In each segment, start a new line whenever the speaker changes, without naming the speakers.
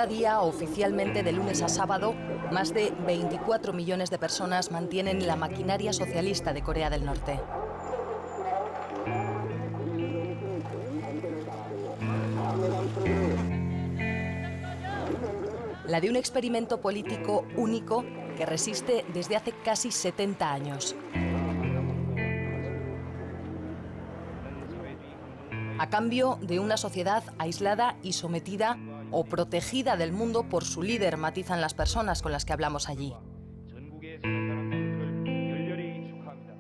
Cada día, oficialmente de lunes a sábado, más de 24 millones de personas mantienen la maquinaria socialista de Corea del Norte. La de un experimento político único que resiste desde hace casi 70 años. A cambio de una sociedad aislada y sometida o protegida del mundo por su líder, matizan las personas con las que hablamos allí.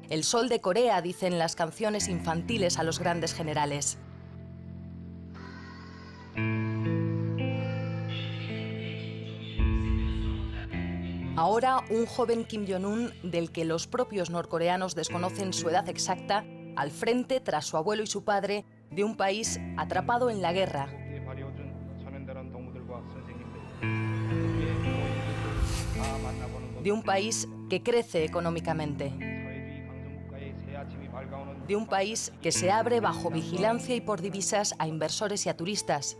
El sol de Corea, dicen las canciones infantiles a los grandes generales. Ahora, un joven Kim Jong-un, del que los propios norcoreanos desconocen su edad exacta, al frente, tras su abuelo y su padre, de un país atrapado en la guerra. De un país que crece económicamente. De un país que se abre bajo vigilancia y por divisas a inversores y a turistas.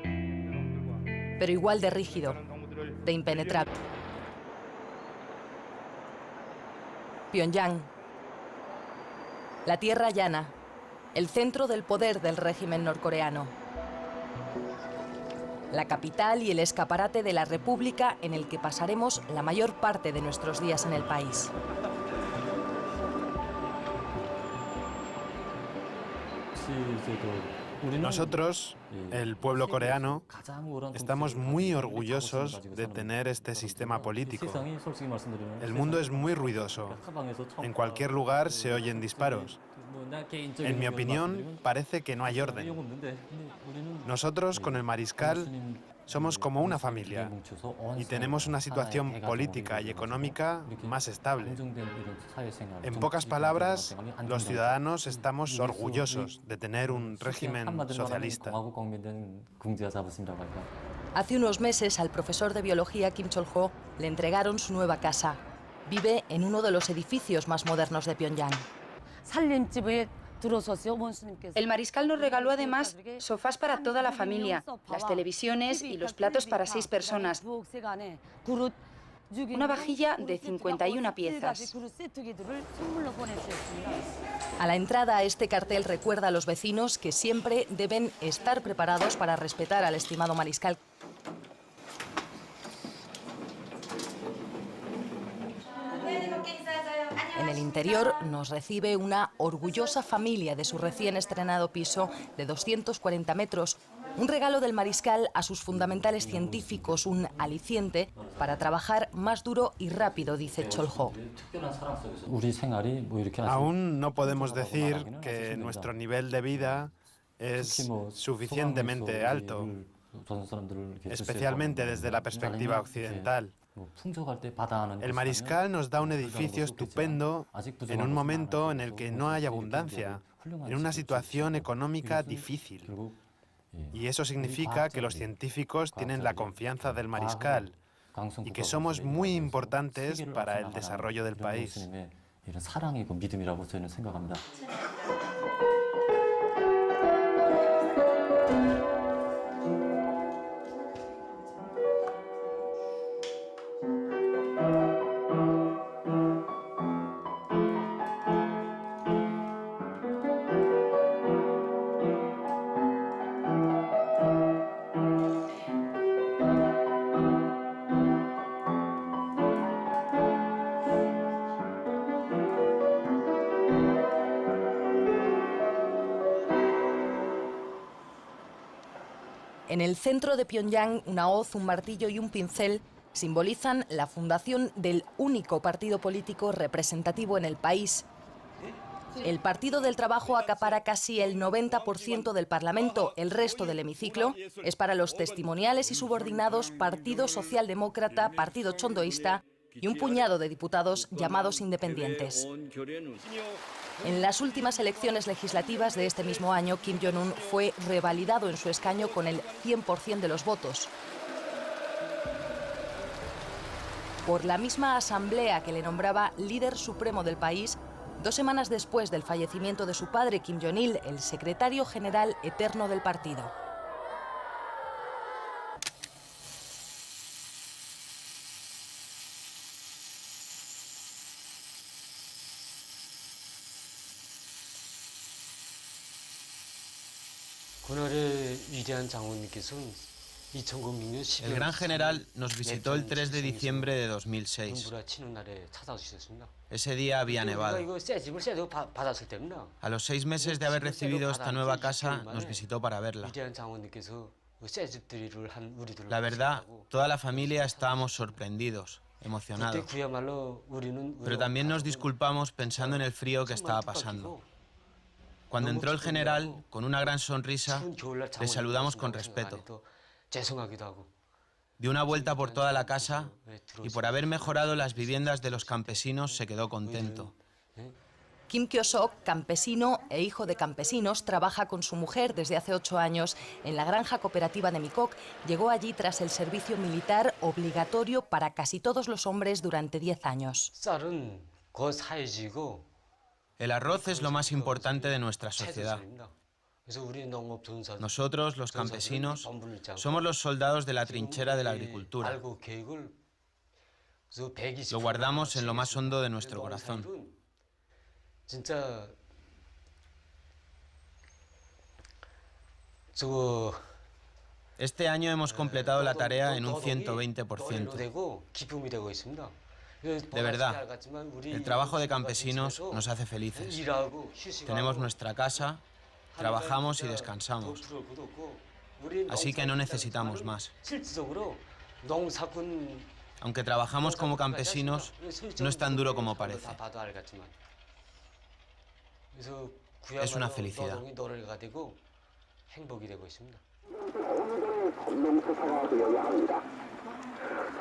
Pero igual de rígido, de impenetrable. Pyongyang, la tierra llana, el centro del poder del régimen norcoreano. La capital y el escaparate de la República en el que pasaremos la mayor parte de nuestros días en el país.
Nosotros, el pueblo coreano, estamos muy orgullosos de tener este sistema político. El mundo es muy ruidoso. En cualquier lugar se oyen disparos. En mi opinión, parece que no hay orden. Nosotros, con el Mariscal, somos como una familia y tenemos una situación política y económica más estable. En pocas palabras, los ciudadanos estamos orgullosos de tener un régimen socialista.
Hace unos meses al profesor de biología Kim Chol-ho le entregaron su nueva casa. Vive en uno de los edificios más modernos de Pyongyang.
El mariscal nos regaló además sofás para toda la familia, las televisiones y los platos para 6 personas. Una vajilla de 51 piezas.
A la entrada, este cartel recuerda a los vecinos que siempre deben estar preparados para respetar al estimado mariscal. En el interior nos recibe una orgullosa familia de su recién estrenado piso de 240 metros. Un regalo del mariscal a sus fundamentales científicos, un aliciente para trabajar más duro y rápido, dice Chol-ho.
Aún no podemos decir que nuestro nivel de vida es suficientemente alto, especialmente desde la perspectiva occidental. El mariscal nos da un edificio estupendo en un momento en el que no hay abundancia, en una situación económica difícil. Y eso significa que los científicos tienen la confianza del mariscal y que somos muy importantes para el desarrollo del país.
En el centro de Pyongyang, una hoz, un martillo y un pincel simbolizan la fundación del único partido político representativo en el país. El Partido del Trabajo acapara casi el 90% del Parlamento. El resto del hemiciclo es para los testimoniales y subordinados Partido Socialdemócrata, Partido Chondoísta y un puñado de diputados llamados independientes. En las últimas elecciones legislativas de este mismo año, Kim Jong-un fue revalidado en su escaño con el 100% de los votos. Por la misma asamblea que le nombraba líder supremo del país, 2 semanas después del fallecimiento de su padre, Kim Jong-il, el secretario general eterno del partido.
El gran general nos visitó el 3 de diciembre de 2006. Ese día había nevado. A los 6 meses de haber recibido esta nueva casa, nos visitó para verla. La verdad, toda la familia estábamos sorprendidos, emocionados. Pero también nos disculpamos pensando en el frío que estaba pasando. Cuando entró el general, con una gran sonrisa, le saludamos con respeto. Dio una vuelta por toda la casa y por haber mejorado las viviendas de los campesinos se quedó contento.
Kim Kyo-sok, campesino e hijo de campesinos, trabaja con su mujer desde hace 8 años en la granja cooperativa de Mikok. Llegó allí tras el servicio militar obligatorio para casi todos los hombres durante 10 años.
El arroz es lo más importante de nuestra sociedad. Nosotros, los campesinos, somos los soldados de la trinchera de la agricultura. Lo guardamos en lo más hondo de nuestro corazón. Este año hemos completado la tarea en un 120%. De verdad, el trabajo de campesinos nos hace felices. Tenemos nuestra casa, trabajamos y descansamos. Así que no necesitamos más. Aunque trabajamos como campesinos, no es tan duro como parece. Es una felicidad.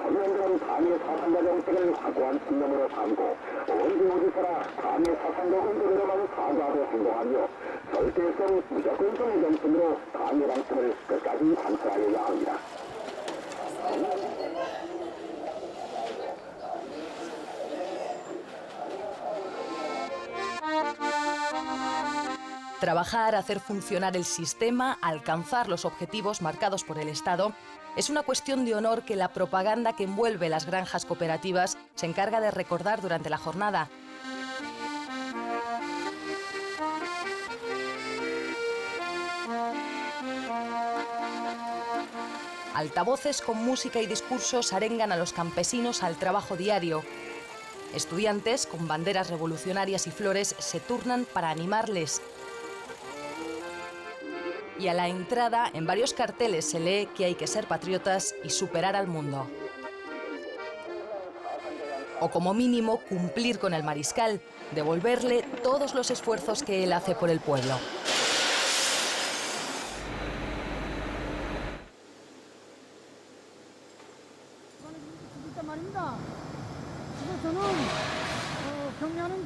서민들은 감히 사상자 정책을 확고한 신념으로 삼고 어디 어디서나 감히 사상자 흔들려만 사과하고 행동하며 절대성 무조건성의 정신으로 감히 방침을 끝까지 관철하여야 합니다.
Trabajar, hacer funcionar el sistema, alcanzar los objetivos marcados por el Estado, es una cuestión de honor que la propaganda que envuelve las granjas cooperativas se encarga de recordar durante la jornada. Altavoces con música y discursos arengan a los campesinos al trabajo diario. Estudiantes con banderas revolucionarias y flores se turnan para animarles. Y a la entrada, en varios carteles se lee que hay que ser patriotas y superar al mundo. O como mínimo, cumplir con el mariscal, devolverle todos los esfuerzos que él hace por el pueblo.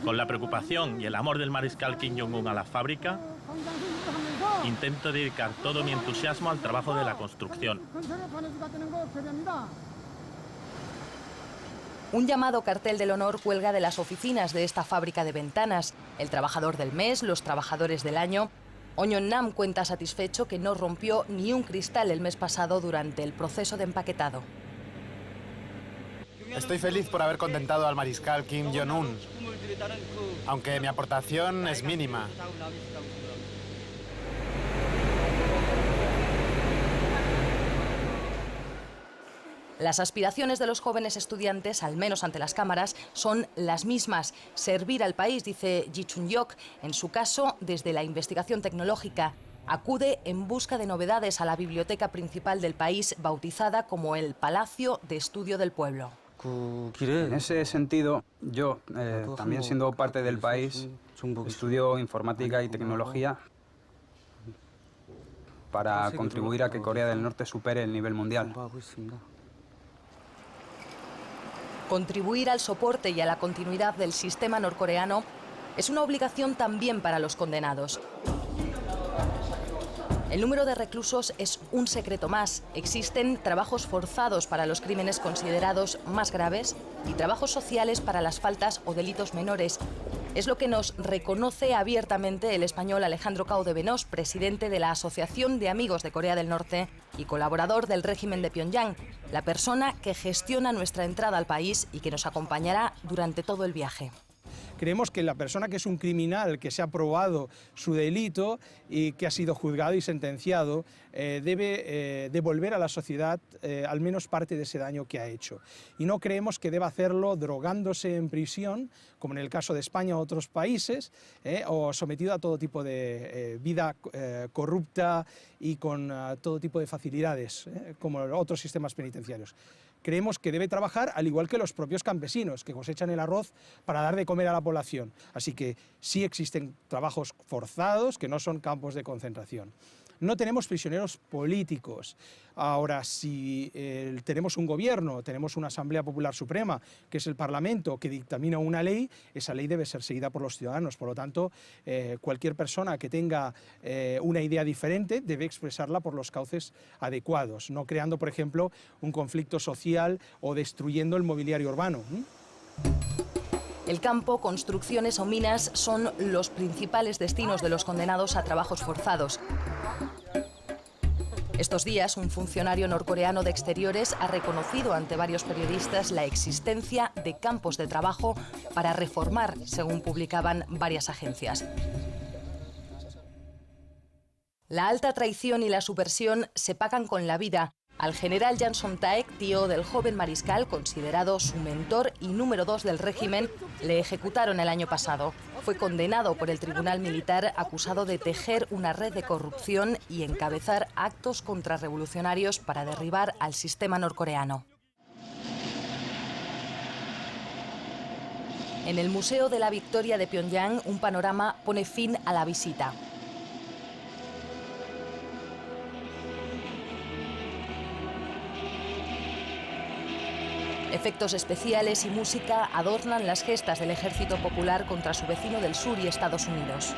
Con la preocupación y el amor del mariscal Kim Jong-un a la fábrica, intento dedicar todo mi entusiasmo al trabajo de la construcción.
Un llamado cartel del honor cuelga de las oficinas de esta fábrica de ventanas. El trabajador del mes, los trabajadores del año. Oñon Nam cuenta satisfecho que no rompió ni un cristal el mes pasado durante el proceso de empaquetado.
Estoy feliz por haber contentado al mariscal Kim Jong-un, aunque mi aportación es mínima.
Las aspiraciones de los jóvenes estudiantes, al menos ante las cámaras, son las mismas. Servir al país, dice Ji Chun-yok, en su caso, desde la investigación tecnológica. Acude en busca de novedades a la biblioteca principal del país, bautizada como el Palacio de Estudio del Pueblo.
En ese sentido, yo, también siendo parte del país, estudio informática y tecnología para contribuir a que Corea del Norte supere el nivel mundial.
Contribuir al soporte y a la continuidad del sistema norcoreano es una obligación también para los condenados. El número de reclusos es un secreto más. Existen trabajos forzados para los crímenes considerados más graves y trabajos sociales para las faltas o delitos menores. Es lo que nos reconoce abiertamente el español Alejandro Cao de Benós, presidente de la Asociación de Amigos de Corea del Norte y colaborador del régimen de Pyongyang, la persona que gestiona nuestra entrada al país y que nos acompañará durante todo el viaje.
Creemos que la persona que es un criminal, que se ha probado su delito y que ha sido juzgado y sentenciado, debe devolver a la sociedad al menos parte de ese daño que ha hecho. Y no creemos que deba hacerlo drogándose en prisión, como en el caso de España o otros países, o sometido a todo tipo de vida corrupta y con todo tipo de facilidades, como otros sistemas penitenciarios. Creemos que debe trabajar al igual que los propios campesinos, que cosechan el arroz para dar de comer a la población. Así que sí existen trabajos forzados, que no son campos de concentración. No tenemos prisioneros políticos. Ahora, si tenemos un gobierno, tenemos una Asamblea Popular Suprema, que es el Parlamento, que dictamina una ley, esa ley debe ser seguida por los ciudadanos. Por lo tanto, cualquier persona que tenga una idea diferente debe expresarla por los cauces adecuados, no creando, por ejemplo, un conflicto social o destruyendo el mobiliario urbano.
El campo, construcciones o minas son los principales destinos de los condenados a trabajos forzados. Estos días, un funcionario norcoreano de Exteriores ha reconocido ante varios periodistas la existencia de campos de trabajo para reformar, según publicaban varias agencias. La alta traición y la subversión se pagan con la vida. Al general Jang Song-taek, tío del joven mariscal, considerado su mentor y número 2 del régimen, le ejecutaron el año pasado. Fue condenado por el tribunal militar acusado de tejer una red de corrupción y encabezar actos contrarrevolucionarios para derribar al sistema norcoreano. En el Museo de la Victoria de Pyongyang, un panorama pone fin a la visita. Efectos especiales y música adornan las gestas del Ejército Popular contra su vecino del sur y Estados Unidos.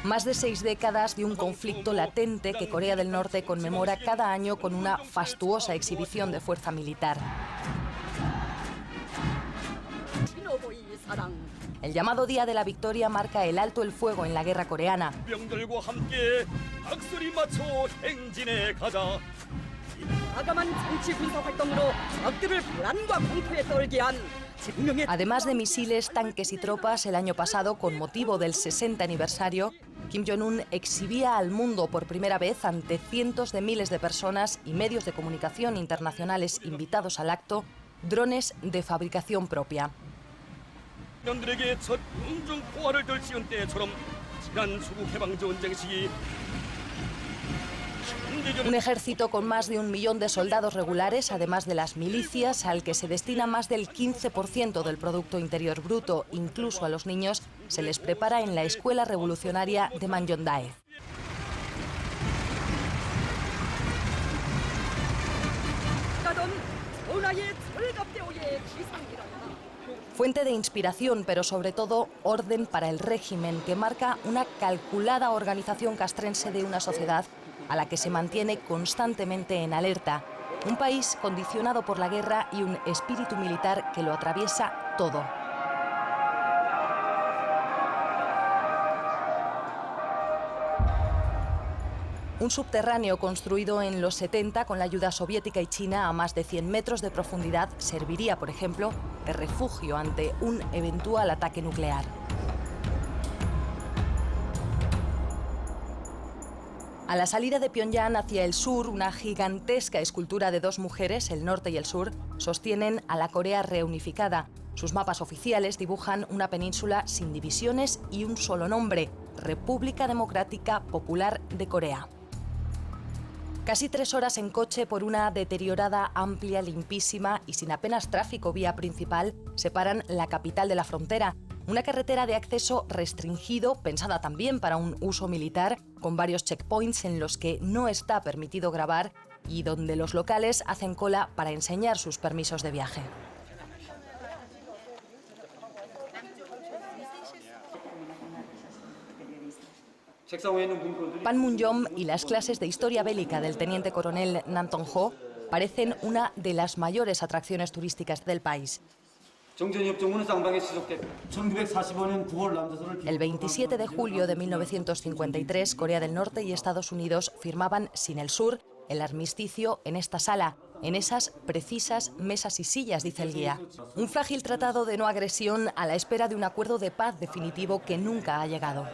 Más de 6 décadas de un conflicto latente que Corea del Norte conmemora cada año con una fastuosa exhibición de fuerza militar. El llamado Día de la Victoria marca el alto el fuego en la guerra coreana. Además de misiles, tanques y tropas, el año pasado, con motivo del 60 aniversario, Kim Jong-un exhibía al mundo por primera vez ante cientos de miles de personas y medios de comunicación internacionales invitados al acto, drones de fabricación propia. Un ejército con más de 1 millón de soldados regulares, además de las milicias, al que se destina más del 15% del Producto Interior Bruto. Incluso a los niños se les prepara en la Escuela Revolucionaria de Manjongdae. Fuente de inspiración, pero sobre todo orden para el régimen, que marca una calculada organización castrense de una sociedad a la que se mantiene constantemente en alerta. Un país condicionado por la guerra y un espíritu militar que lo atraviesa todo. Un subterráneo construido en los 70 con la ayuda soviética y china a más de 100 metros de profundidad serviría, por ejemplo, de refugio ante un eventual ataque nuclear. A la salida de Pyongyang hacia el sur, una gigantesca escultura de 2 mujeres, el norte y el sur, sostienen a la Corea reunificada. Sus mapas oficiales dibujan una península sin divisiones y un solo nombre: República Democrática Popular de Corea. Casi 3 horas en coche por una deteriorada, amplia, limpísima y sin apenas tráfico vía principal separan la capital de la frontera. Una carretera de acceso restringido, pensada también para un uso militar, con varios checkpoints en los que no está permitido grabar y donde los locales hacen cola para enseñar sus permisos de viaje. Panmunjom y las clases de historia bélica del teniente coronel Nam Tong-ho parecen una de las mayores atracciones turísticas del país. El 27 de julio de 1953, Corea del Norte y Estados Unidos firmaban sin el Sur el armisticio en esta sala, en esas precisas mesas y sillas, dice el guía. Un frágil tratado de no agresión a la espera de un acuerdo de paz definitivo que nunca ha llegado.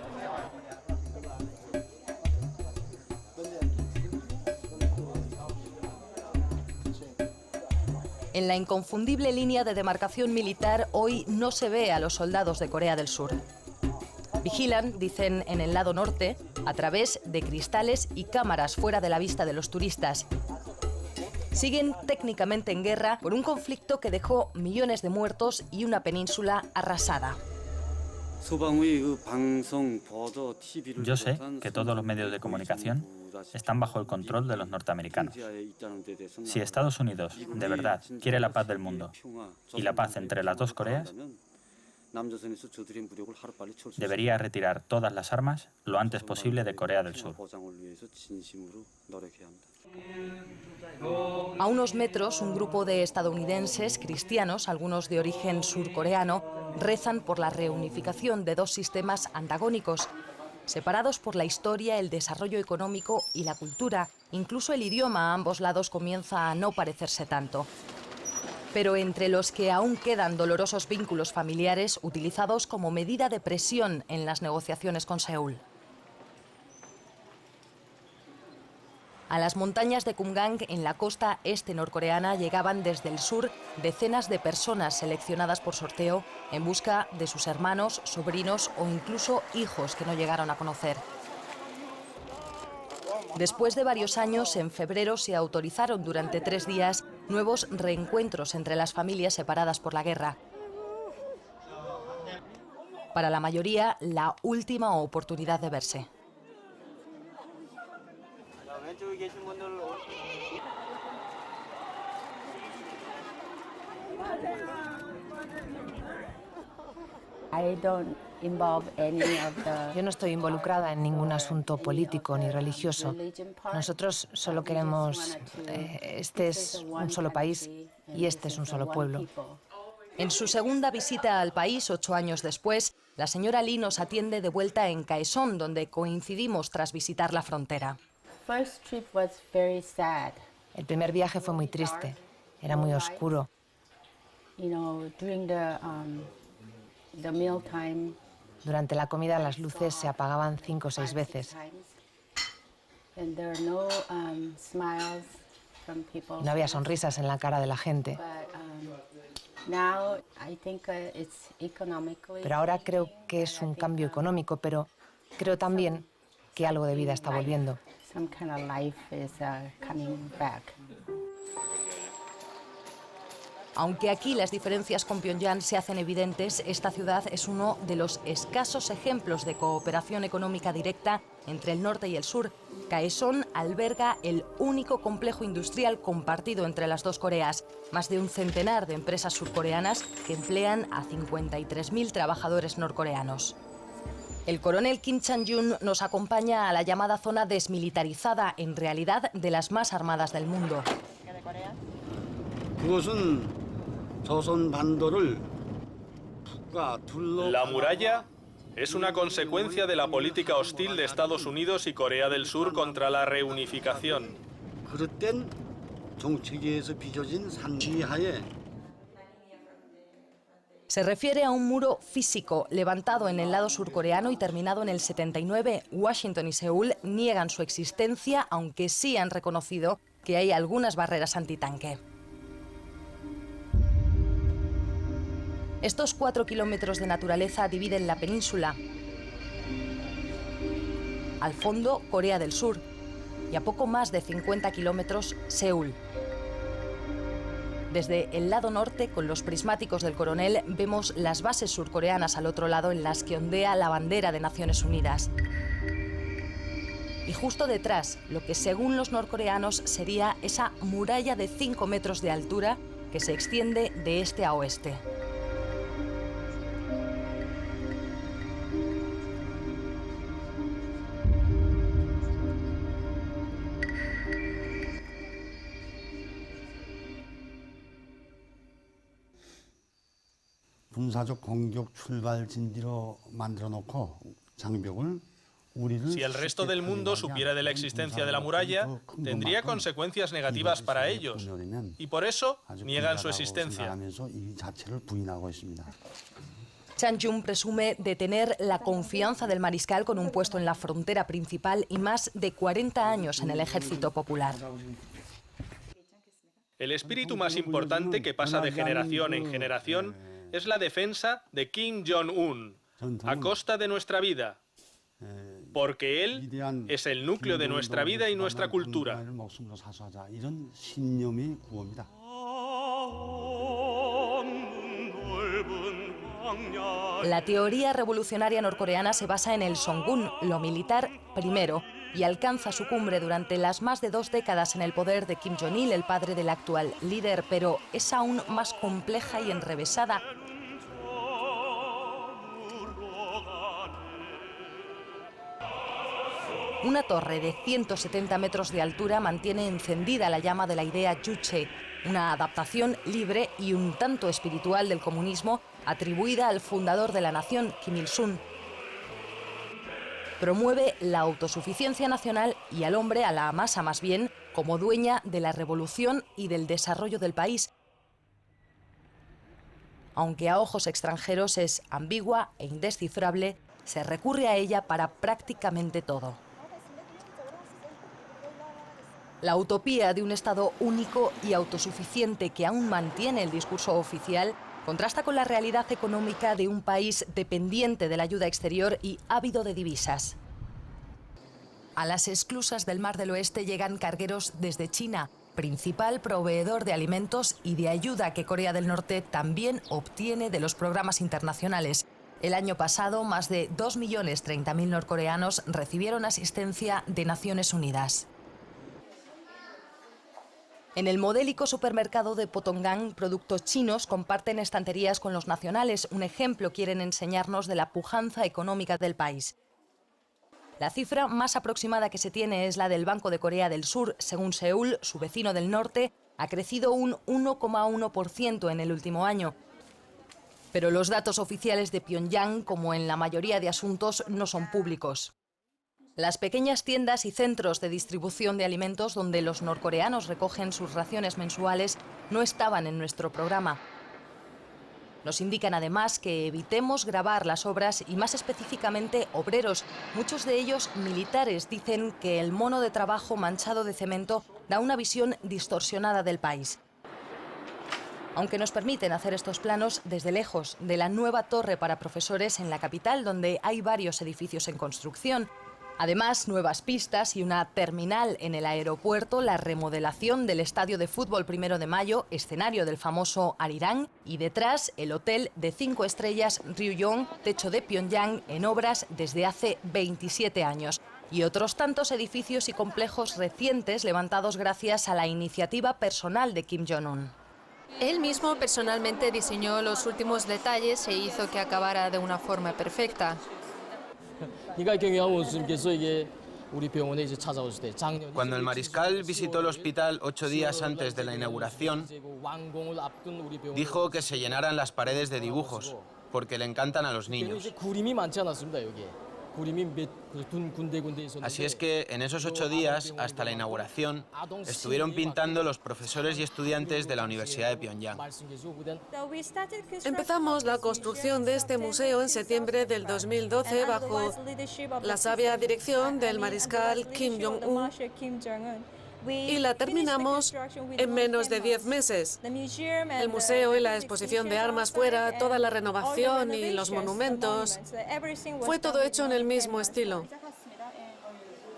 En la inconfundible línea de demarcación militar hoy no se ve a los soldados de Corea del Sur. Vigilan, dicen, en el lado norte, a través de cristales y cámaras fuera de la vista de los turistas. Siguen técnicamente en guerra por un conflicto que dejó millones de muertos y una península arrasada.
Yo sé que todos los medios de comunicación están bajo el control de los norteamericanos. Si Estados Unidos, de verdad, quiere la paz del mundo y la paz entre las dos Coreas, debería retirar todas las armas lo antes posible de Corea del Sur.
A unos metros, un grupo de estadounidenses cristianos, algunos de origen surcoreano, rezan por la reunificación de dos sistemas antagónicos, separados por la historia, el desarrollo económico y la cultura. Incluso el idioma a ambos lados comienza a no parecerse tanto. Pero entre los que aún quedan dolorosos vínculos familiares utilizados como medida de presión en las negociaciones con Seúl. A las montañas de Kumgang, en la costa este norcoreana, llegaban desde el sur decenas de personas seleccionadas por sorteo en busca de sus hermanos, sobrinos o incluso hijos que no llegaron a conocer. Después de varios años, en febrero se autorizaron durante 3 días nuevos reencuentros entre las familias separadas por la guerra. Para la mayoría, la última oportunidad de verse.
Yo no estoy involucrada en ningún asunto político ni religioso. Nosotros solo queremos... este es un solo país y este es un solo pueblo.
En su segunda visita al país, 8 años después, la señora Lee nos atiende de vuelta en Kaesong, donde coincidimos tras visitar la frontera.
El primer viaje fue muy triste. Era muy oscuro. Durante la comida las luces se apagaban 5 o 6 veces. No había sonrisas en la cara de la gente. Pero ahora creo que es un cambio económico, pero creo también que algo de vida está volviendo.
Aunque aquí las diferencias con Pyongyang se hacen evidentes, esta ciudad es uno de los escasos ejemplos de cooperación económica directa entre el norte y el sur. Kaesong alberga el único complejo industrial compartido entre las dos Coreas, más de un centenar de empresas surcoreanas que emplean a 53.000 trabajadores norcoreanos. El coronel Kim Chang-yun nos acompaña a la llamada zona desmilitarizada, en realidad de las más armadas del mundo.
La muralla es una consecuencia de la política hostil de Estados Unidos y Corea del Sur contra la reunificación.
Se refiere a un muro físico levantado en el lado surcoreano y terminado en el 79. Washington y Seúl niegan su existencia, aunque sí han reconocido que hay algunas barreras antitanque. Estos 4 kilómetros de naturaleza dividen la península. Al fondo, Corea del Sur. Y a poco más de 50 kilómetros, Seúl. Desde el lado norte, con los prismáticos del coronel, vemos las bases surcoreanas al otro lado en las que ondea la bandera de Naciones Unidas. Y justo detrás, lo que según los norcoreanos sería esa muralla de 5 metros de altura que se extiende de este a oeste.
Si el resto del mundo supiera de la existencia de la muralla, tendría consecuencias negativas para ellos, y por eso niegan su existencia.
Chan Yun presume de tener la confianza del mariscal con un puesto en la frontera principal y más de 40 años en el ejército popular.
El espíritu más importante que pasa de generación en generación es la defensa de Kim Jong-un, a costa de nuestra vida, porque él es el núcleo de nuestra vida y nuestra cultura.
La teoría revolucionaria norcoreana se basa en el Songun, lo militar primero, y alcanza su cumbre durante las más de 2 décadas en el poder de Kim Jong-il, el padre del actual líder, pero es aún más compleja y enrevesada. Una torre de 170 metros de altura mantiene encendida la llama de la idea Juche, una adaptación libre y un tanto espiritual del comunismo atribuida al fundador de la nación, Kim Il-sung. Promueve la autosuficiencia nacional y al hombre, a la masa más bien, como dueña de la revolución y del desarrollo del país. Aunque a ojos extranjeros es ambigua e indescifrable, se recurre a ella para prácticamente todo. La utopía de un Estado único y autosuficiente que aún mantiene el discurso oficial contrasta con la realidad económica de un país dependiente de la ayuda exterior y ávido de divisas. A las esclusas del Mar del Oeste llegan cargueros desde China, principal proveedor de alimentos y de ayuda que Corea del Norte también obtiene de los programas internacionales. El año pasado, más de 2.030.000 norcoreanos recibieron asistencia de Naciones Unidas. En el modélico supermercado de Potongan, productos chinos comparten estanterías con los nacionales. Un ejemplo quieren enseñarnos de la pujanza económica del país. La cifra más aproximada que se tiene es la del Banco de Corea del Sur. Según Seúl, su vecino del norte, ha crecido un 1,1% en el último año. Pero los datos oficiales de Pyongyang, como en la mayoría de asuntos, no son públicos. Las pequeñas tiendas y centros de distribución de alimentos donde los norcoreanos recogen sus raciones mensuales no estaban en nuestro programa. Nos indican además que evitemos grabar las obras y más específicamente obreros, muchos de ellos militares. Dicen que el mono de trabajo manchado de cemento da una visión distorsionada del país. Aunque nos permiten hacer estos planos desde lejos de la nueva torre para profesores en la capital, donde hay varios edificios en construcción. Además, nuevas pistas y una terminal en el aeropuerto, la remodelación del estadio de fútbol 1 de Mayo, escenario del famoso Arirang, y detrás el hotel de 5 estrellas Ryugyong, techo de Pyongyang, en obras desde hace 27 años. Y otros tantos edificios y complejos recientes levantados gracias a la iniciativa personal de Kim Jong-un.
Él mismo personalmente diseñó los últimos detalles e hizo que acabara de una forma perfecta.
Cuando el mariscal visitó el hospital 8 días antes de la inauguración, dijo que se llenaran las paredes de dibujos, porque le encantan a los niños. Así es que en esos 8 días, hasta la inauguración, estuvieron pintando los profesores y estudiantes de la Universidad de Pyongyang.
Empezamos la construcción de este museo en septiembre del 2012 bajo la sabia dirección del mariscal Kim Jong-un y la terminamos en menos de 10 meses. El museo y la exposición de armas fuera, toda la renovación y los monumentos, fue todo hecho en el mismo estilo.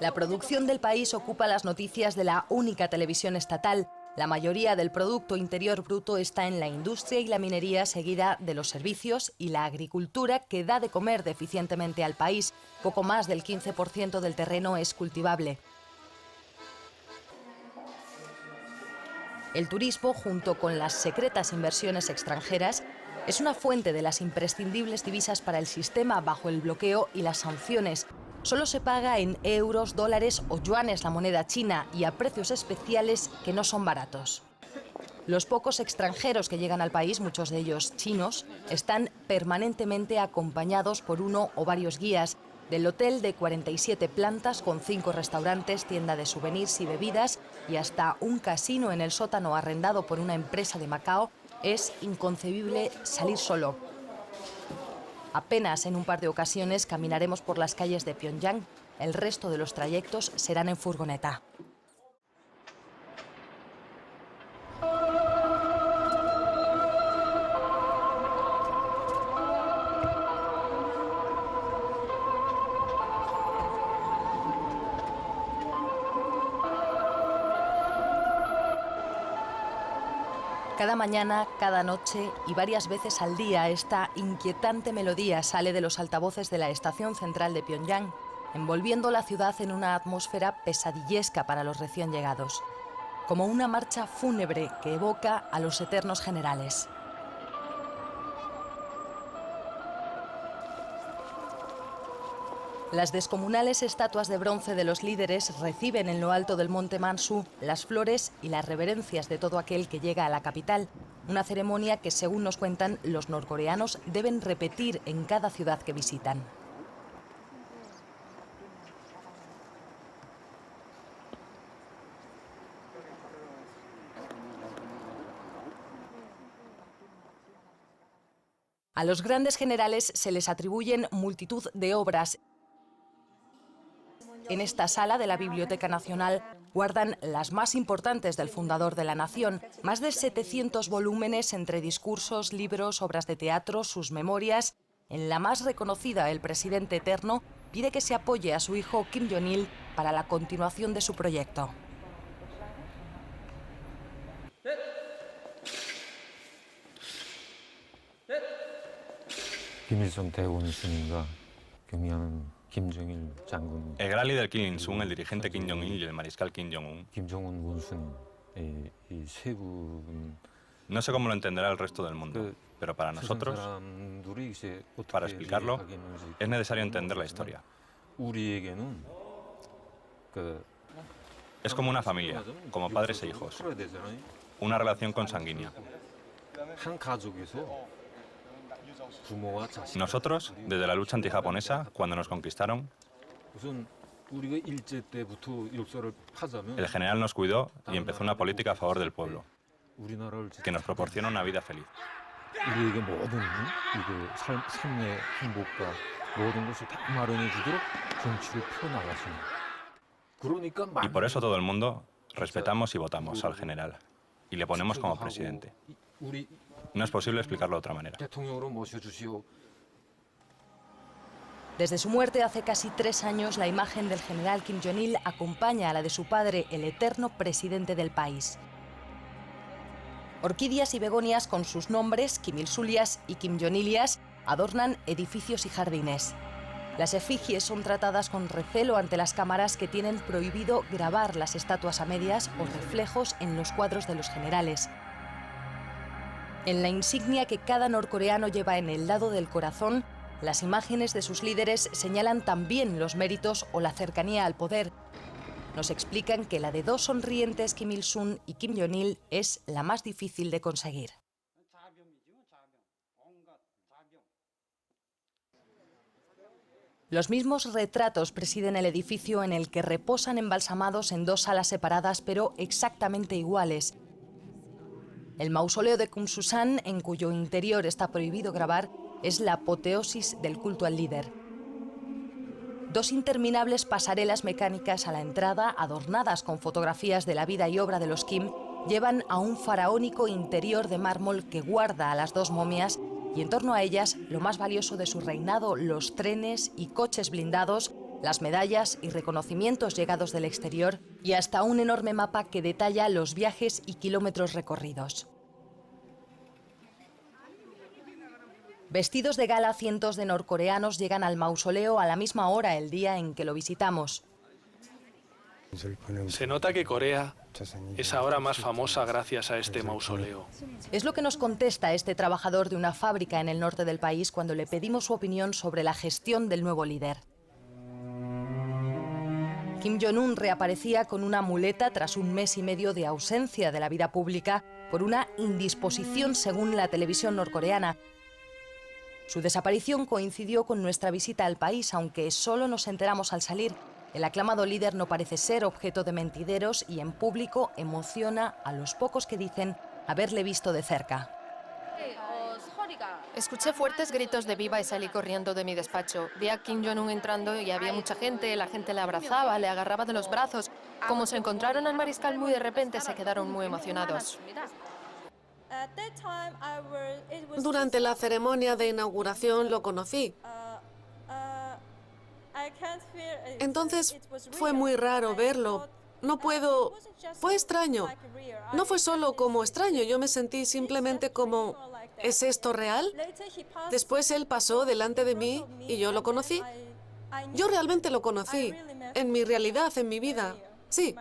La producción del país ocupa las noticias de la única televisión estatal. La mayoría del Producto Interior Bruto está en la industria y la minería, seguida de los servicios y la agricultura, que da de comer deficientemente al país. Poco más del 15% del terreno es cultivable. El turismo, junto con las secretas inversiones extranjeras, es una fuente de las imprescindibles divisas para el sistema bajo el bloqueo y las sanciones. Solo se paga en euros, dólares o yuanes la moneda china y a precios especiales que no son baratos. Los pocos extranjeros que llegan al país, muchos de ellos chinos, están permanentemente acompañados por uno o varios guías. Del hotel de 47 plantas con 5 restaurantes, tienda de souvenirs y bebidas y hasta un casino en el sótano arrendado por una empresa de Macao, es inconcebible salir solo. Apenas en un par de ocasiones caminaremos por las calles de Pyongyang. El resto de los trayectos serán en furgoneta. Cada mañana, cada noche y varias veces al día, esta inquietante melodía sale de los altavoces de la estación central de Pyongyang, envolviendo la ciudad en una atmósfera pesadillesca para los recién llegados, como una marcha fúnebre que evoca a los eternos generales. Las descomunales estatuas de bronce de los líderes reciben en lo alto del monte Mansu las flores y las reverencias de todo aquel que llega a la capital, una ceremonia que, según nos cuentan, los norcoreanos deben repetir en cada ciudad que visitan. A los grandes generales se les atribuyen multitud de obras. En esta sala de la Biblioteca Nacional guardan las más importantes del fundador de la nación, más de 700 volúmenes entre discursos, libros, obras de teatro, sus memorias. En la más reconocida, el presidente eterno pide que se apoye a su hijo Kim Jong-il para la continuación de su proyecto.
El gran líder Kim Il-sung, el dirigente Kim Jong-il y el mariscal Kim Jong-un. No sé cómo lo entenderá el resto del mundo, pero para nosotros, para explicarlo, es necesario entender la historia. Es como una familia, como padres e hijos, una relación consanguínea. Nosotros, desde la lucha antijaponesa, cuando nos conquistaron, el general nos cuidó y empezó una política a favor del pueblo, que nos proporciona una vida feliz. Y por eso todo el mundo respetamos y votamos al general, y le ponemos como presidente. No es posible explicarlo de otra manera.
Desde su muerte hace casi 3 años, la imagen del general Kim Jong-il acompaña a la de su padre, el eterno presidente del país. Orquídeas y begonias con sus nombres, Kim Il-sulias y Kim Jong-ilias, adornan edificios y jardines. Las efigies son tratadas con recelo ante las cámaras que tienen prohibido grabar las estatuas a medias o reflejos en los cuadros de los generales. En la insignia que cada norcoreano lleva en el lado del corazón, las imágenes de sus líderes señalan también los méritos o la cercanía al poder. Nos explican que la de 2 sonrientes Kim Il-sung y Kim Jong-il es la más difícil de conseguir. Los mismos retratos presiden el edificio en el que reposan embalsamados en 2 salas separadas pero exactamente iguales. El mausoleo de Kumsusan, en cuyo interior está prohibido grabar, es la apoteosis del culto al líder. 2 interminables pasarelas mecánicas a la entrada, adornadas con fotografías de la vida y obra de los Kim, llevan a un faraónico interior de mármol que guarda a las 2 momias y en torno a ellas lo más valioso de su reinado, los trenes y coches blindados, las medallas y reconocimientos llegados del exterior y hasta un enorme mapa que detalla los viajes y kilómetros recorridos. Vestidos de gala, cientos de norcoreanos llegan al mausoleo a la misma hora el día en que lo visitamos.
Se nota que Corea es ahora más famosa gracias a este mausoleo.
Es lo que nos contesta este trabajador de una fábrica en el norte del país cuando le pedimos su opinión sobre la gestión del nuevo líder. Kim Jong-un reaparecía con una muleta tras un mes y medio de ausencia de la vida pública por una indisposición según la televisión norcoreana. Su desaparición coincidió con nuestra visita al país, aunque solo nos enteramos al salir. El aclamado líder no parece ser objeto de mentideros y en público emociona a los pocos que dicen haberle visto de cerca.
Escuché fuertes gritos de viva y salí corriendo de mi despacho. Vi a Kim Jong-un entrando y había mucha gente, la gente le abrazaba, le agarraba de los brazos. Como se encontraron al mariscal muy de repente, se quedaron muy emocionados.
Durante la ceremonia de inauguración lo conocí. Entonces fue muy raro verlo. No puedo... Fue extraño. No fue solo como extraño, yo me sentí simplemente como... ¿Es esto real? Después él pasó delante de mí y yo lo conocí. Yo realmente lo conocí. En mi realidad, en mi vida. Sí.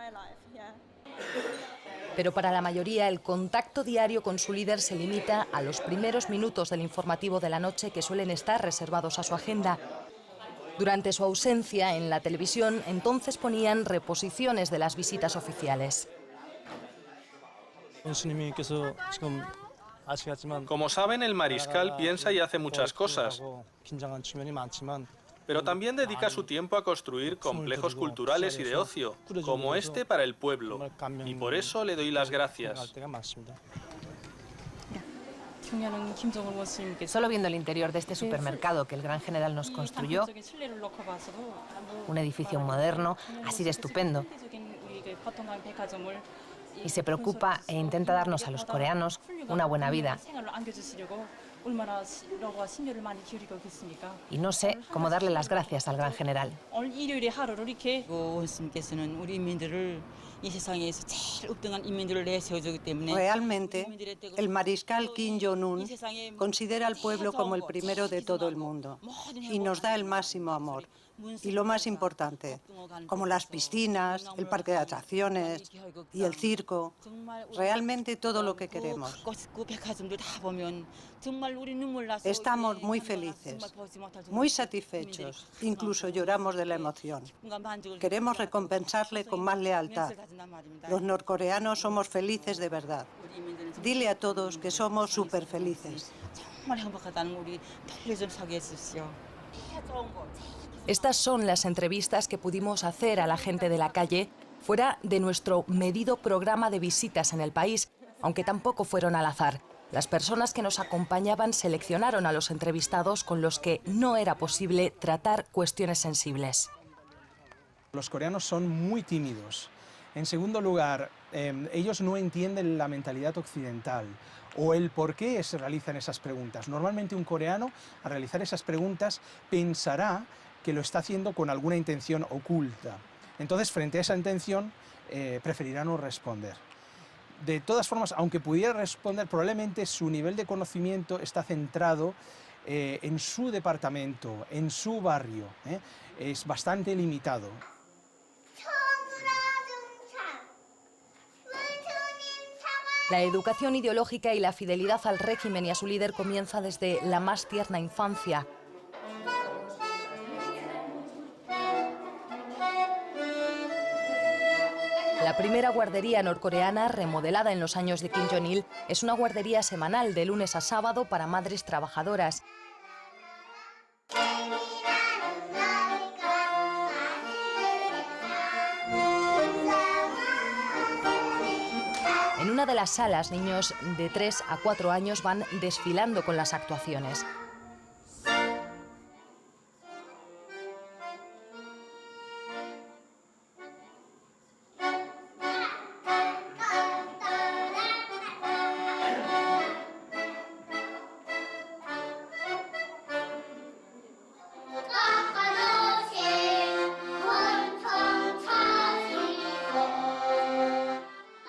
Pero para la mayoría el contacto diario con su líder se limita a los primeros minutos del informativo de la noche que suelen estar reservados a su agenda. Durante su ausencia en la televisión, entonces ponían reposiciones de las visitas oficiales.
Como saben, el mariscal piensa y hace muchas cosas, pero también dedica su tiempo a construir complejos culturales y de ocio, como este para el pueblo, y por eso le doy las gracias.
Solo viendo el interior de este supermercado que el gran general nos construyó, un edificio moderno, así de estupendo, y se preocupa e intenta darnos a los coreanos una buena vida. Y no sé cómo darle las gracias al gran general.
Realmente, el mariscal Kim Jong-un considera al pueblo como el primero de todo el mundo y nos da el máximo amor. Y lo más importante, como las piscinas, el parque de atracciones y el circo, realmente todo lo que queremos. Estamos muy felices, muy satisfechos, incluso lloramos de la emoción. Queremos recompensarle con más lealtad. Los norcoreanos somos felices de verdad. Dile a todos que somos súper felices.
Estas son las entrevistas que pudimos hacer a la gente de la calle fuera de nuestro medido programa de visitas en el país, aunque tampoco fueron al azar. Las personas que nos acompañaban seleccionaron a los entrevistados con los que no era posible tratar cuestiones sensibles.
Los coreanos son muy tímidos. En segundo lugar, ellos no entienden la mentalidad occidental o el por qué se realizan esas preguntas. Normalmente un coreano, al realizar esas preguntas, pensará que lo está haciendo con alguna intención oculta. Entonces, frente a esa intención, preferirá no responder. De todas formas, aunque pudiera responder, probablemente su nivel de conocimiento está centrado en su departamento, en su barrio. Es bastante limitado.
La educación ideológica y la fidelidad al régimen y a su líder comienza desde la más tierna infancia. La primera guardería norcoreana, remodelada en los años de Kim Jong-il, es una guardería semanal de lunes a sábado para madres trabajadoras. En una de las salas, niños de 3 a 4 años van desfilando con las actuaciones.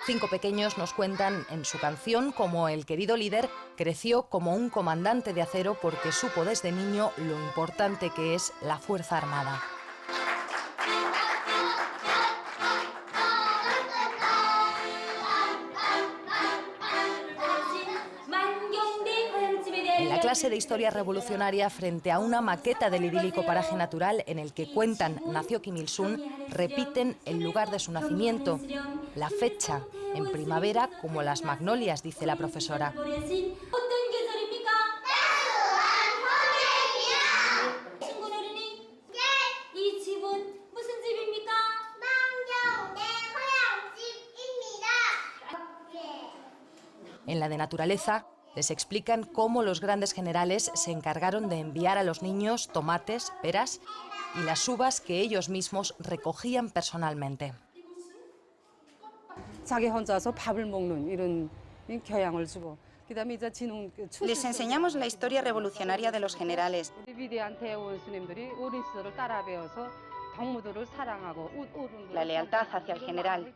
Cinco pequeños nos cuentan en su canción cómo el querido líder creció como un comandante de acero porque supo desde niño lo importante que es la Fuerza Armada. En la clase de historia revolucionaria frente a una maqueta del idílico paraje natural en el que cuentan nació Kim Il-sung, repiten el lugar de su nacimiento, la fecha, en primavera como las magnolias, dice la profesora. En la de naturaleza, les explican cómo los grandes generales se encargaron de enviar a los niños tomates, peras y las uvas que ellos mismos recogían personalmente.
Les enseñamos la historia revolucionaria de los generales. La lealtad hacia el general.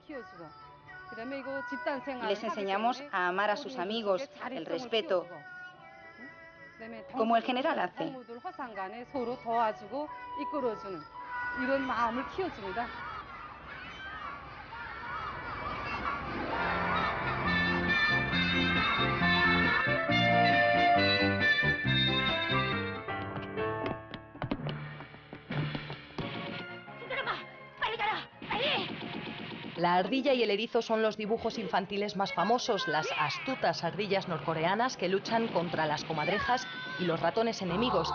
Les enseñamos a amar a sus amigos, el respeto, como el general hace.
La ardilla y el erizo son los dibujos infantiles más famosos, las astutas ardillas norcoreanas que luchan contra las comadrejas y los ratones enemigos.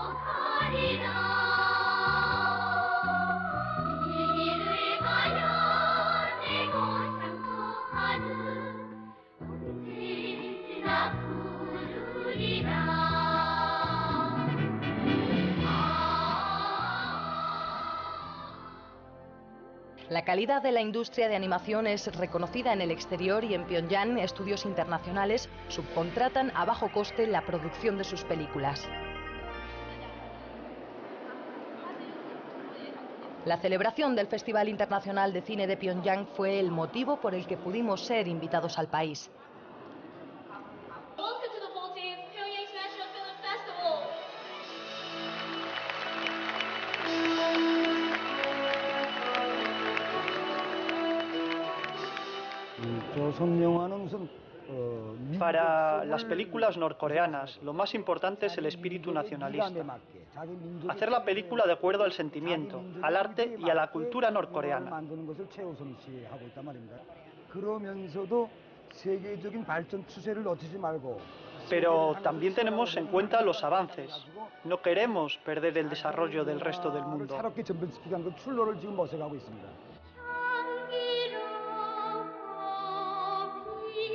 La calidad de la industria de animación es reconocida en el exterior y en Pyongyang estudios internacionales subcontratan a bajo coste la producción de sus películas. La celebración del Festival Internacional de Cine de Pyongyang fue el motivo por el que pudimos ser invitados al país.
Para las películas norcoreanas, lo más importante es el espíritu nacionalista. Hacer la película de acuerdo al sentimiento, al arte y a la cultura norcoreana. Pero también tenemos en cuenta los avances. No queremos perder el desarrollo del resto del mundo.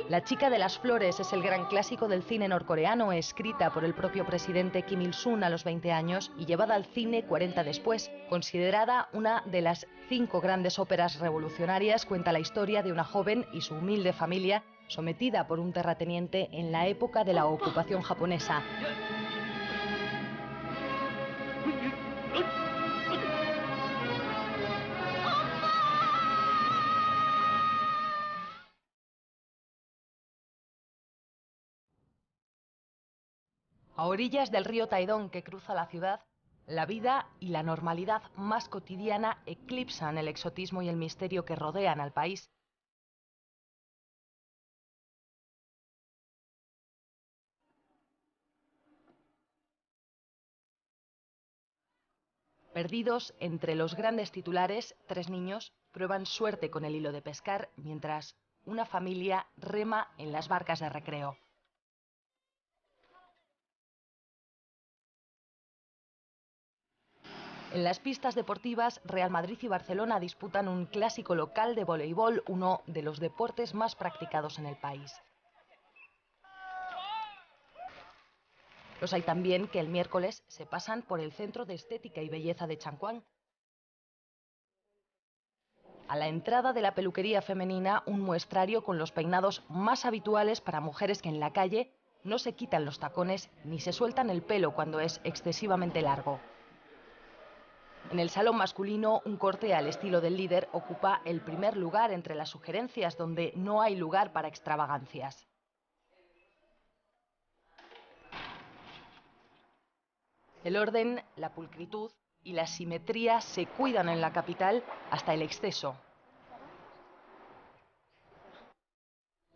La chica de las flores es el gran clásico del cine norcoreano, escrita por el propio presidente Kim Il-sung a los 20 años y llevada al cine 40 después. Considerada una de las 5 grandes óperas revolucionarias, cuenta la historia de una joven y su humilde familia sometida por un terrateniente en la época de la ocupación japonesa. A orillas del río Taedong que cruza la ciudad, la vida y la normalidad más cotidiana eclipsan el exotismo y el misterio que rodean al país. Perdidos entre los grandes titulares, 3 niños prueban suerte con el hilo de pescar mientras una familia rema en las barcas de recreo. En las pistas deportivas, Real Madrid y Barcelona disputan un clásico local de voleibol, uno de los deportes más practicados en el país. Los hay también que el miércoles se pasan por el Centro de Estética y Belleza de Changwon. A la entrada de la peluquería femenina, un muestrario con los peinados más habituales para mujeres que en la calle no se quitan los tacones ni se sueltan el pelo cuando es excesivamente largo. En el salón masculino, un corte al estilo del líder ocupa el primer lugar entre las sugerencias, donde no hay lugar para extravagancias. El orden, la pulcritud y la simetría se cuidan en la capital hasta el exceso.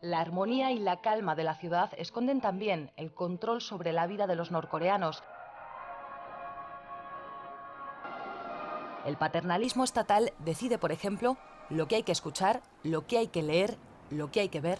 La armonía y la calma de la ciudad esconden también el control sobre la vida de los norcoreanos. El paternalismo estatal decide, por ejemplo, lo que hay que escuchar, lo que hay que leer, lo que hay que ver.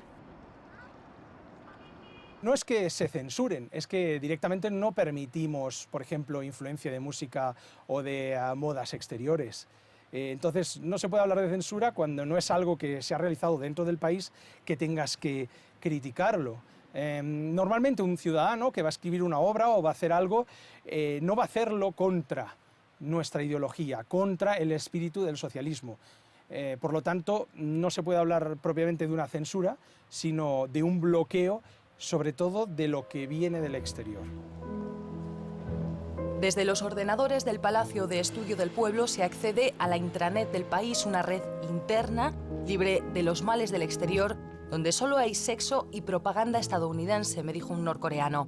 No es que se censuren, es que directamente no permitimos, por ejemplo, influencia de música o de modas exteriores. Entonces, no se puede hablar de censura cuando no es algo que se ha realizado dentro del país que tengas que criticarlo. Normalmente un ciudadano que va a escribir una obra o va a hacer algo, no va a hacerlo contra nuestra ideología, contra el espíritu del socialismo. Por lo tanto, no se puede hablar propiamente de una censura, sino de un bloqueo, sobre todo de lo que viene del exterior.
Desde los ordenadores del Palacio de Estudio del Pueblo se accede a la intranet del país, una red interna, libre de los males del exterior, donde solo hay sexo y propaganda estadounidense, me dijo un norcoreano.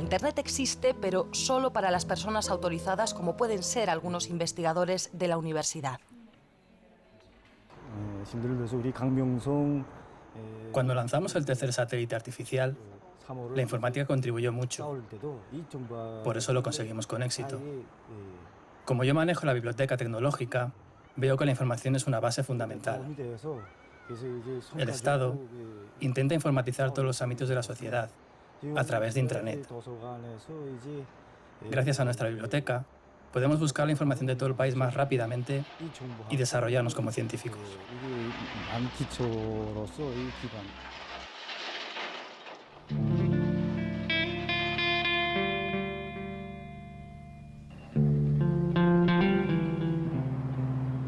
Internet existe, pero solo para las personas autorizadas, como pueden ser algunos investigadores de la universidad.
Cuando lanzamos el tercer satélite artificial, la informática contribuyó mucho. Por eso lo conseguimos con éxito. Como yo manejo la biblioteca tecnológica, veo que la información es una base fundamental. El Estado intenta informatizar todos los ámbitos de la sociedad a través de intranet. Gracias a nuestra biblioteca, podemos buscar la información de todo el país más rápidamente y desarrollarnos como científicos.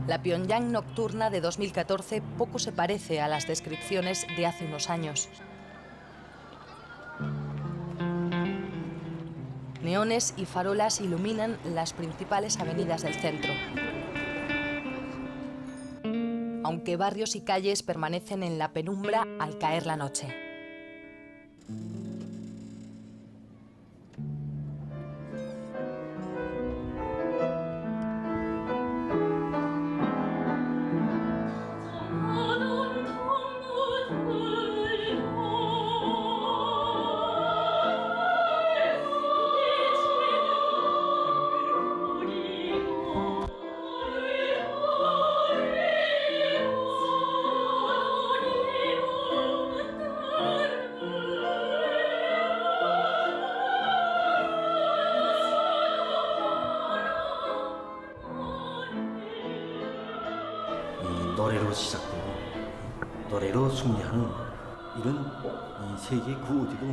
La Pyongyang nocturna de 2014 poco se parece a las descripciones de hace unos años. Neones y farolas iluminan las principales avenidas del centro. Aunque barrios y calles permanecen en la penumbra al caer la noche.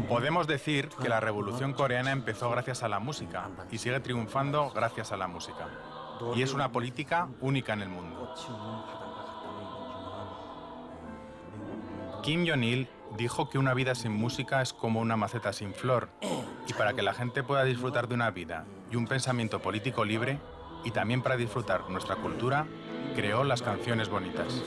Podemos decir que la Revolución Coreana empezó gracias a la música y sigue triunfando gracias a la música. Y es una política única en el mundo. Kim Jong-il dijo que una vida sin música es como una maceta sin flor, y para que la gente pueda disfrutar de una vida y un pensamiento político libre, y también para disfrutar nuestra cultura, creó las canciones bonitas.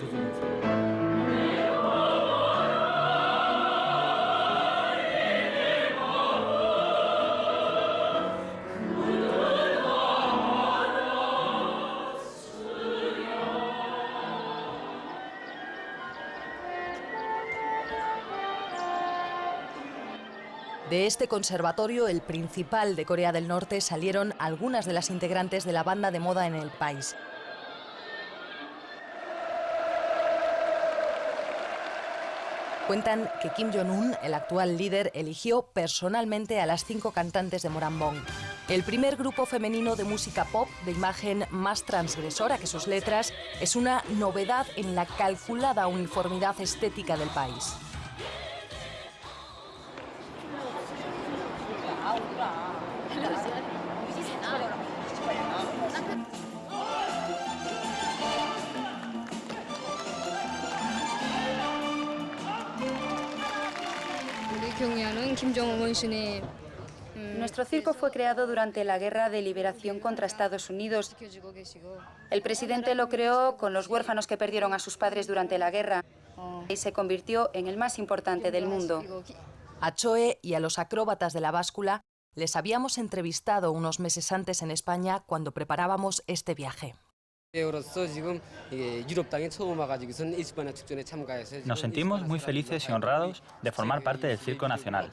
De este conservatorio, el principal de Corea del Norte, salieron algunas de las integrantes de la banda de moda en el país. Cuentan que Kim Jong-un, el actual líder, eligió personalmente a las 5 cantantes de Moranbong, el primer grupo femenino de música pop de imagen más transgresora que sus letras. Es una novedad en la calculada uniformidad estética del país.
Nuestro circo fue creado durante la Guerra de Liberación contra Estados Unidos. El presidente lo creó con los huérfanos que perdieron a sus padres durante la guerra y se convirtió en el más importante del mundo.
A Choe y a los acróbatas de la báscula les habíamos entrevistado unos meses antes en España cuando preparábamos este viaje.
Nos sentimos muy felices y honrados de formar parte del Circo Nacional,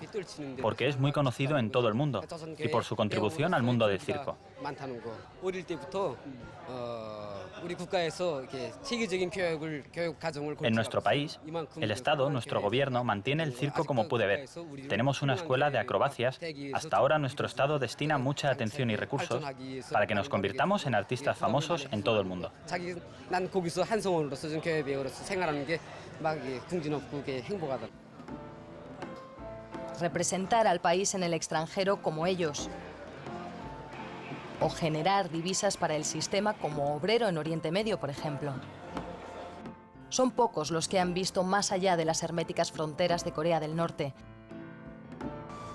porque es muy conocido en todo el mundo y por su contribución al mundo del circo. En nuestro país, el Estado, nuestro gobierno, mantiene el circo como puede ver. Tenemos una escuela de acrobacias. Hasta ahora nuestro Estado destina mucha atención y recursos para que nos convirtamos en artistas famosos en todo el mundo.
Representar al país en el extranjero como ellos, o generar divisas para el sistema como obrero en Oriente Medio, por ejemplo. Son pocos los que han visto más allá de las herméticas fronteras de Corea del Norte.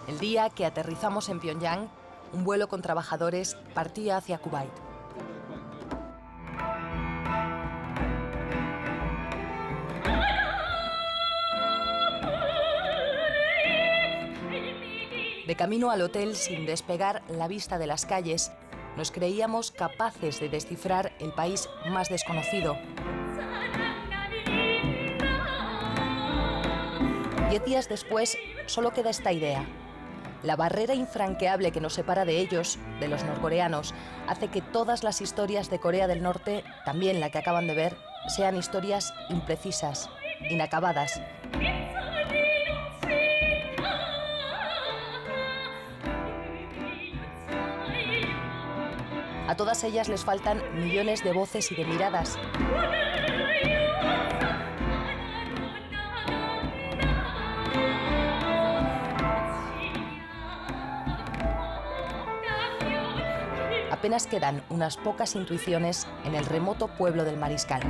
El día que aterrizamos en Pyongyang, un vuelo con trabajadores partía hacia Kuwait. De camino al hotel, sin despegar la vista de las calles, nos creíamos capaces de descifrar el país más desconocido. 10 días después, solo queda esta idea. La barrera infranqueable que nos separa de ellos, de los norcoreanos, hace que todas las historias de Corea del Norte, también la que acaban de ver, sean historias imprecisas, inacabadas. A todas ellas les faltan millones de voces y de miradas. Apenas quedan unas pocas intuiciones en el remoto pueblo del Mariscal.